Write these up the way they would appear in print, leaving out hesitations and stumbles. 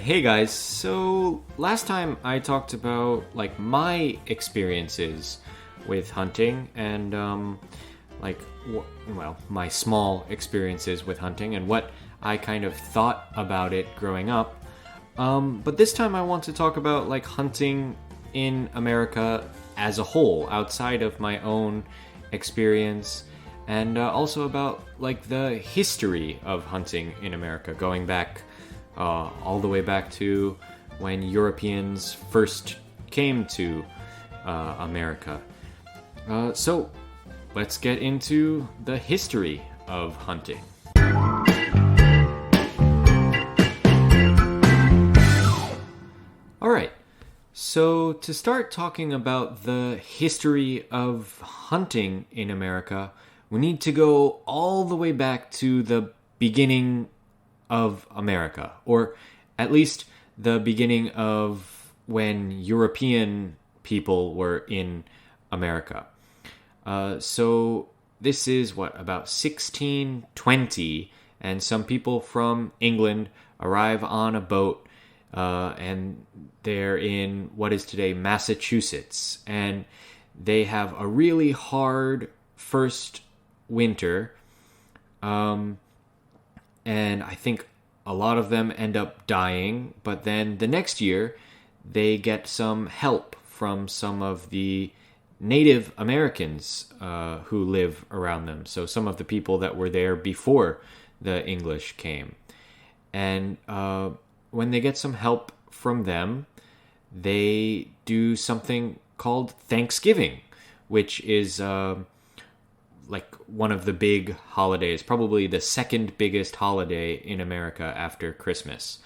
hey guys. So last time I talked about like my experiences with hunting and my small experiences with hunting and what I kind of thought about it growing up. But this time I want to talk about like hunting in America as a whole, outside of my own experience, and also about like the history of hunting in America, going back all the way back to when Europeans first came to America. So let's get into the history of hunting. Alright, so to start talking about the history of hunting in America, we need to go all the way back to the beginning of America, or at least the beginning of when European people were in America. So this is about 1620, and some people from England arrive on a boat, and they're in what is today Massachusetts, and they have a really hard first winter, and I think a lot of them end up dying, but then the next year they get some help from some of the Native Americans who live around them. So some of the people that were there before the English came. And when they get some help from them, they do something called Thanksgiving, which is like one of the big holidays, probably the second biggest holiday in America after Christmas.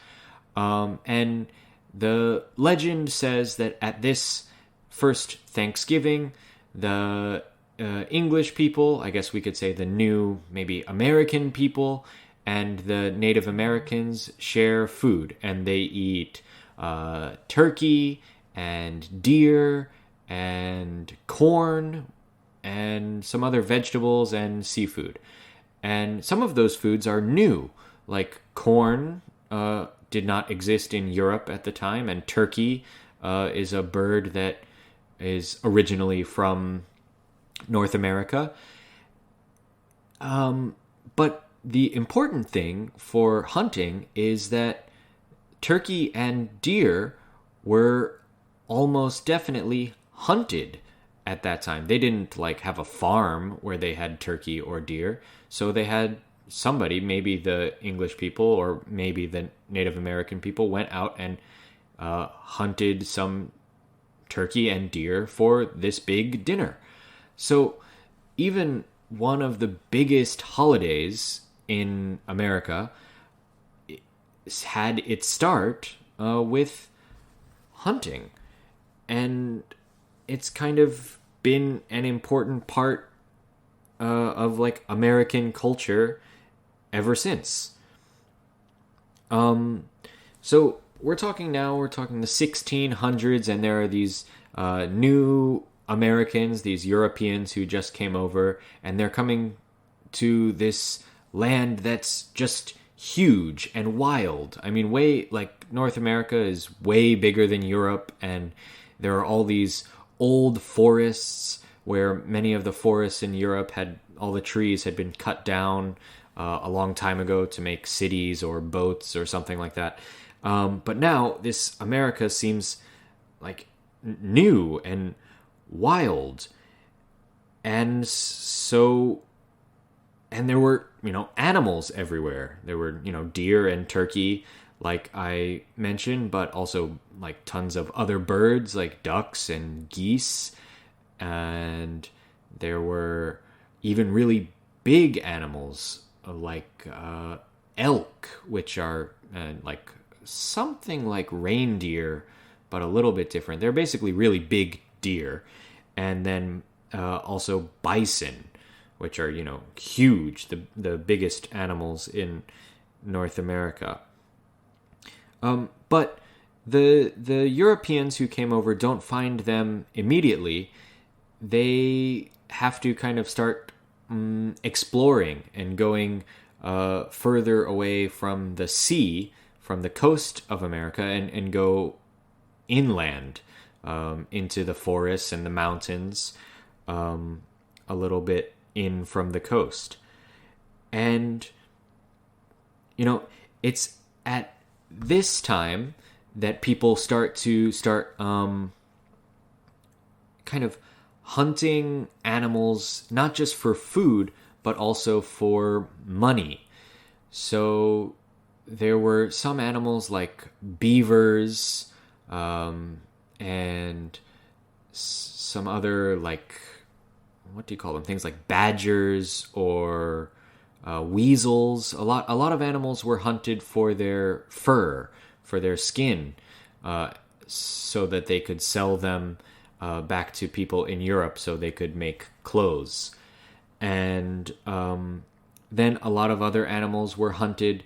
And the legend says that at this first Thanksgiving, the English people, I guess we could say the new, maybe American people, and the Native Americans share food, and they eat turkey and deer and corn and some other vegetables and seafood. And some of those foods are new, like corn did not exist in Europe at the time, and turkey is a bird that is originally from North America. But the important thing for hunting is that turkey and deer were almost definitely hunted at that time. They didn't like have a farm where they had turkey or deer, so they had somebody, maybe the English people or maybe the Native American people, went out and hunted some turkey and deer for this big dinner. So even one of the biggest holidays in America had its start with hunting, and it's kind of been an important part of like American culture ever since. So we're talking the 1600s, and there are these new Americans, these Europeans who just came over, and they're coming to this land that's just huge and wild. I mean, North America is way bigger than Europe, and there are all these old forests where many of the forests in Europe all the trees had been cut down a long time ago to make cities or boats or something like that. But now this America seems like new and wild. And there were, animals everywhere. There were, deer and turkey, like I mentioned, but also like tons of other birds like ducks and geese. And there were even really big animals like elk, which are like something like reindeer, but a little bit different. They're basically really big deer. And then also bison, which are, huge, the biggest animals in North America. But the Europeans who came over don't find them immediately. They have to kind of start exploring and going further away from the sea the coast of America and go inland into the forests and the mountains, a little bit in from the coast. And, it's at this time that people start kind of hunting animals, not just for food, but also for money. So there were some animals like beavers, and some other, like, what do you call them? Things like badgers or weasels. A lot of animals were hunted for their fur, for their skin, so that they could sell them back to people in Europe so they could make clothes. And then a lot of other animals were hunted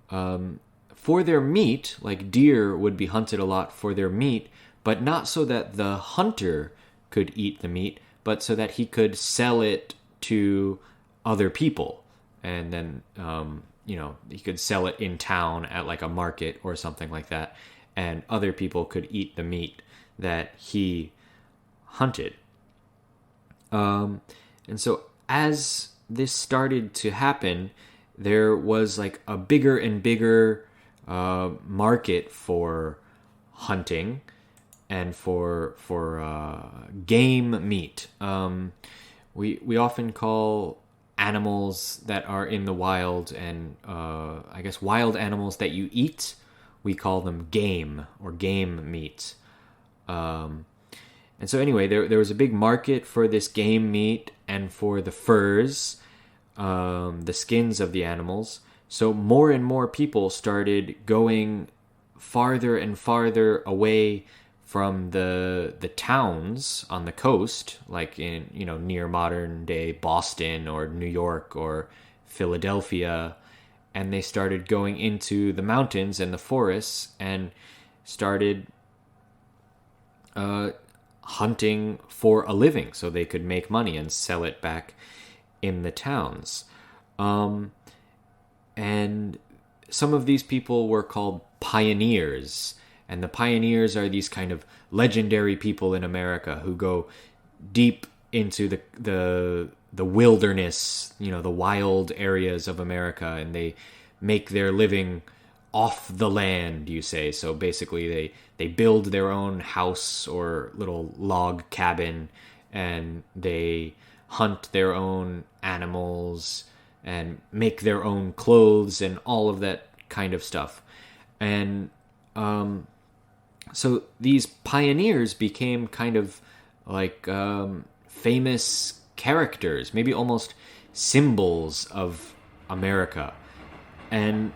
for their meat, like deer would be hunted a lot for their meat, but not so that the hunter could eat the meat, but so that he could sell it to other people. And then, he could sell it in town at like a market or something like that, and other people could eat the meat that he hunted. And so as this started to happen, there was like a bigger and bigger market for hunting and for game meat. We often call animals that are in the wild and I guess wild animals that you eat, we call them game or game meat. And so anyway, there was a big market for this game meat and for the furs, the skins of the animals. So more and more people started going farther and farther away from the towns on the coast, like in, near modern day Boston or New York or Philadelphia. And they started going into the mountains and the forests and started hunting for a living so they could make money and sell it back in the towns. And some of these people were called pioneers. And the pioneers are these kind of legendary people in America who go deep into the wilderness, the wild areas of America, and they make their living off the land, you say. So basically they build their own house or little log cabin, and they hunt their own animals and make their own clothes and all of that kind of stuff. And so these pioneers became kind of like famous characters, maybe almost symbols of America. And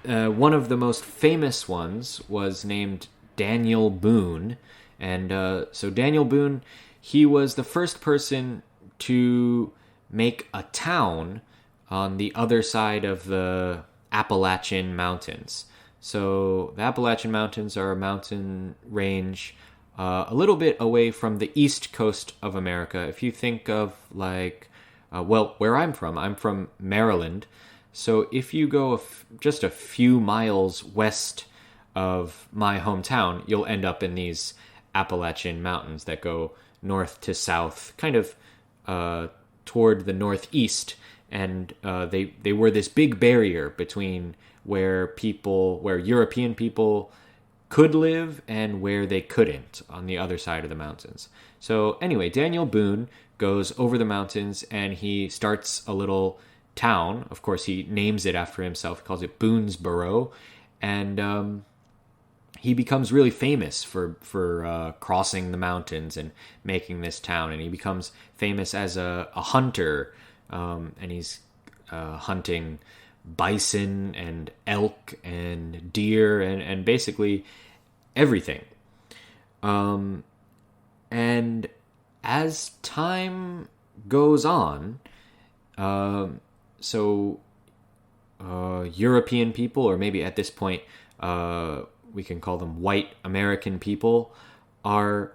one of the most famous ones was named Daniel Boone. And so Daniel Boone, he was the first person to make a town on the other side of the Appalachian Mountains. So the Appalachian Mountains are a mountain range a little bit away from the east coast of America. If you think of like, where I'm from Maryland. So if you go just a few miles west of my hometown, you'll end up in these Appalachian Mountains that go north to south, kind of toward the northeast. And they were this big barrier between where European people could live and where they couldn't on the other side of the mountains. So anyway, Daniel Boone goes over the mountains and he starts a little town. Of course, he names it after himself. He calls it Boonesboro. And he becomes really famous for crossing the mountains and making this town. And he becomes famous as a hunter. And he's hunting bison and elk and deer and basically everything. And as time goes on, European people, or maybe at this point we can call them white American people, are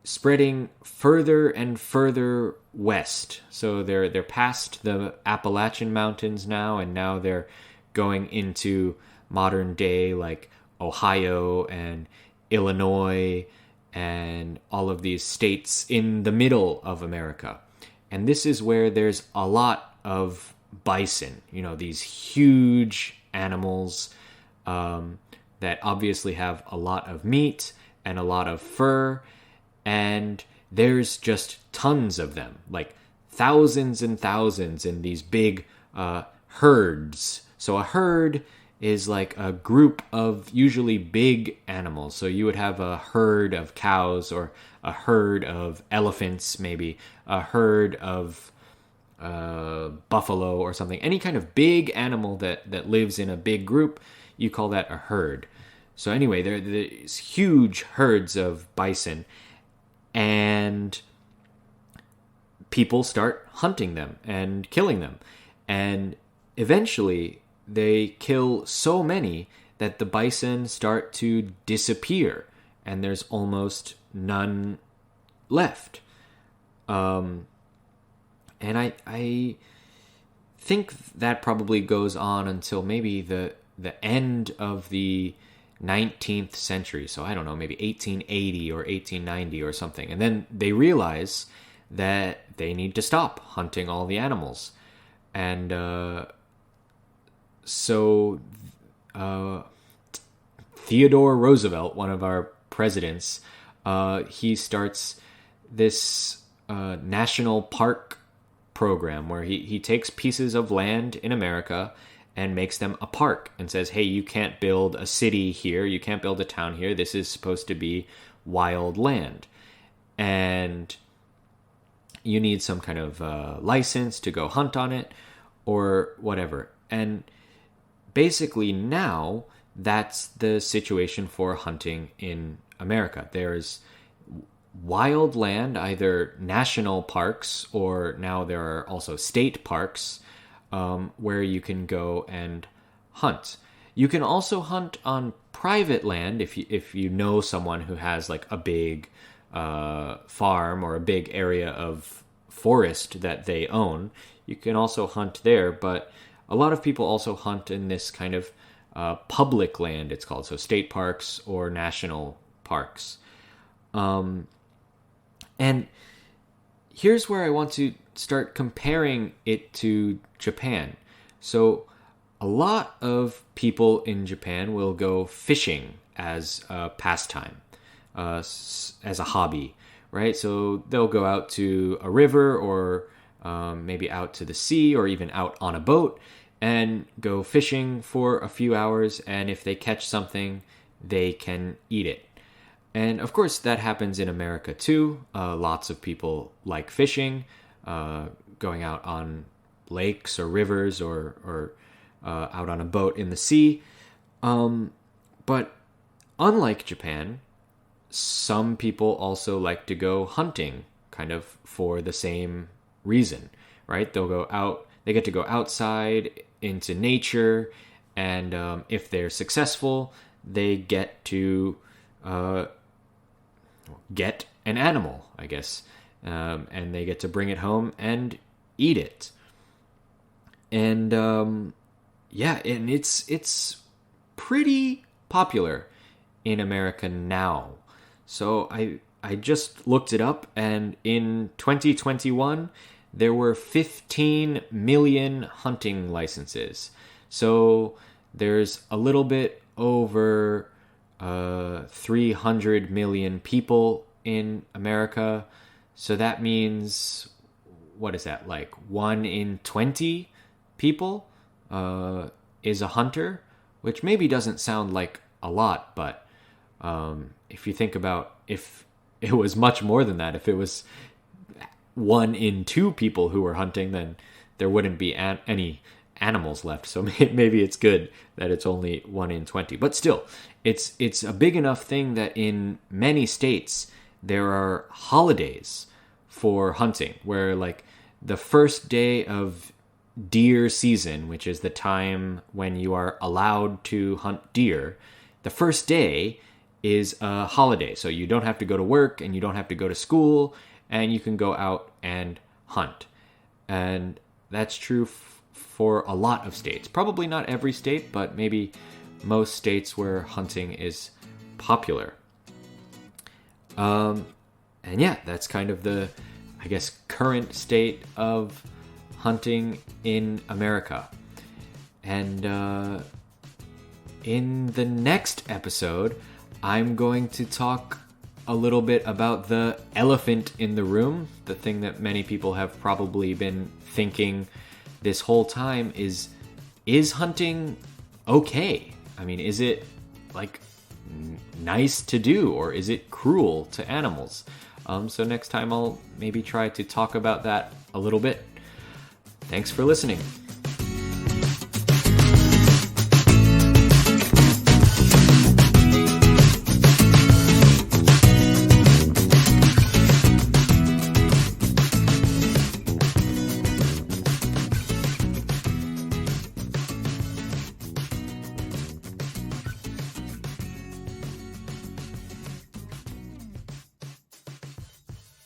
spreading further and further west. So they're past the Appalachian Mountains now, and now they're going into modern day, like Ohio and Illinois and all of these states in the middle of America. And this is where there's a lot of bison, these huge animals that obviously have a lot of meat and a lot of fur, and there's just tons of them, like thousands and thousands in these big herds. So a herd is like a group of usually big animals. So you would have a herd of cows or a herd of elephants, maybe a herd of buffalo or something. Any kind of big animal that lives in a big group, you call that a herd. So anyway, there's huge herds of bison, and people start hunting them and killing them. And eventually, they kill so many that the bison start to disappear, and there's almost none left. And I think that probably goes on until maybe the end of the 19th century. So I don't know, maybe 1880 or 1890 or something. And then they realize that they need to stop hunting all the animals. And so Theodore Roosevelt, one of our presidents, he starts this national park program where he takes pieces of land in America and makes them a park and says, hey, you can't build a city here, you can't build a town here, this is supposed to be wild land. And you need some kind of license to go hunt on it or whatever. And basically now that's the situation for hunting in America. There's wild land, either national parks or now there are also state parks where you can go and hunt. You can also hunt on private land if you know someone who has like a big farm or a big area of forest that they own. You can also hunt there, but a lot of people also hunt in this kind of public land, it's called, so state parks or national parks. And here's where I want to start comparing it to Japan. So a lot of people in Japan will go fishing as a pastime, as a hobby, right? So they'll go out to a river or maybe out to the sea or even out on a boat and go fishing for a few hours. And if they catch something, they can eat it. And of course, that happens in America too. Lots of people like fishing, going out on lakes or rivers or out on a boat in the sea. But unlike Japan, some people also like to go hunting kind of for the same reason, right? They get to go outside into nature, and if they're successful, they get to get an animal, I guess, and they get to bring it home and eat it. And and it's pretty popular in America now. So I just looked it up, and in 2021 there were 15 million hunting licenses. So there's a little bit over 300 million people in America. So that means, what is that, like 1 in 20 people is a hunter, which maybe doesn't sound like a lot, but if you think about if it was much more than that, if it was 1 in 2 people who were hunting, then there wouldn't be any animals left. So maybe it's good that it's only 1 in 20. But still, it's a big enough thing that in many states there are holidays for hunting, where like the first day of deer season, which is the time when you are allowed to hunt deer, the first day is a holiday. So you don't have to go to work and you don't have to go to school, and you can go out and hunt. And that's true for a lot of states. Probably not every state, but maybe most states where hunting is popular. And yeah, that's kind of the, I guess, current state of hunting in America. And in the next episode, I'm going to talk a little bit about the elephant in the room. The thing that many people have probably been thinking this whole time is hunting okay? I mean, is it like nice to do, or is it cruel to animals? So next time I'll maybe try to talk about that a little bit. Thanks for listening.